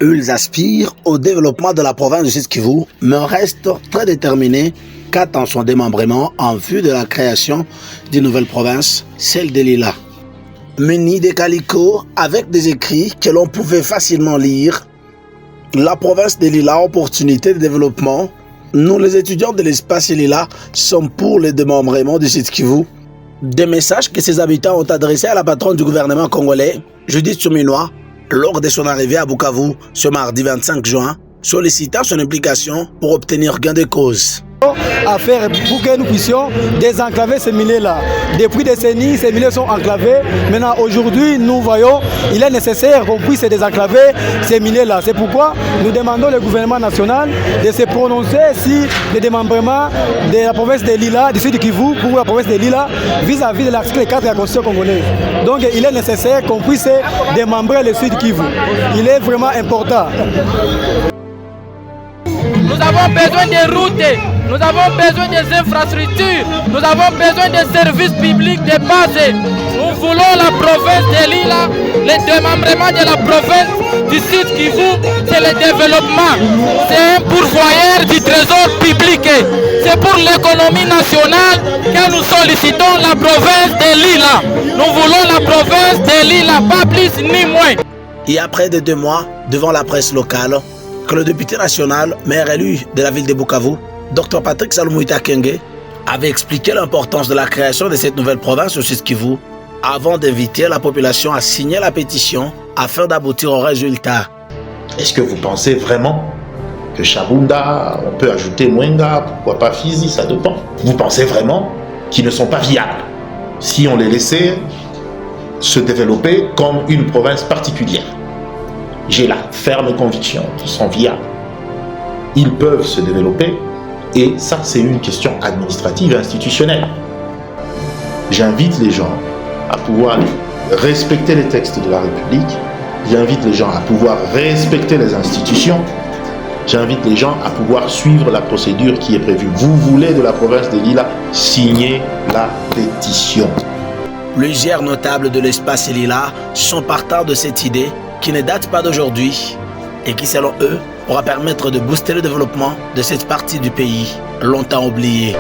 Eux, ils aspirent au développement de la province du Sud-Kivu, mais restent très déterminés qu'attend son démembrement en vue de la création d'une nouvelle province, celle de Lila. Muni de calico avec des écrits que l'on pouvait facilement lire. La province de Lila, opportunité de développement. Nous, les étudiants de l'espace Lila, sommes pour le démembrement du Sud-Kivu. Des messages que ses habitants ont adressés à la patronne du gouvernement congolais, Judith Suminwa, lors de son arrivée à Bukavu ce mardi 25 juin, sollicitant son implication pour obtenir gain de cause. À faire pour que nous puissions désenclaver ces milliers-là. Depuis des décennies, ces milliers sont enclavés. Maintenant, aujourd'hui, nous voyons, il est nécessaire qu'on puisse désenclaver ces milliers-là. C'est pourquoi nous demandons au gouvernement national de se prononcer si le démembrement de la province de Lila, du sud du Kivu, pour la province de Lila, vis-à-vis de l'article 4 de la Constitution congolaise. Donc, il est nécessaire qu'on puisse démembrer le sud du Kivu. Il est vraiment important. Nous avons besoin de routes, nous avons besoin des infrastructures, nous avons besoin des services publics de base. Nous voulons la province de Lila, le démembrement de la province du Sud Kivu, c'est le développement. C'est un pourvoyeur du trésor public. C'est pour l'économie nationale que nous sollicitons la province de Lila. Nous voulons la province de Lila, pas plus ni moins. Il y a près de 2 mois, devant la presse locale, que le député national, maire élu de la ville de Bukavu, Dr Patrick Salumuita Kenge, avait expliqué l'importance de la création de cette nouvelle province au Sud-Kivu avant d'inviter la population à signer la pétition afin d'aboutir au résultat. Est-ce que vous pensez vraiment que Chabunda, on peut ajouter Mwenga, pourquoi pas Fizi, ça dépend. Vous pensez vraiment qu'ils ne sont pas viables si on les laissait se développer comme une province particulière? J'ai la ferme conviction qu'ils sont viables. Ils peuvent se développer et ça, c'est une question administrative et institutionnelle. J'invite les gens à pouvoir respecter les textes de la République. J'invite les gens à pouvoir respecter les institutions. J'invite les gens à pouvoir suivre la procédure qui est prévue. Vous voulez de la province de Lila, signez la pétition. Plusieurs notables de l'espace Lila sont partants de cette idée qui ne date pas d'aujourd'hui et qui, selon eux, pourra permettre de booster le développement de cette partie du pays longtemps oubliée.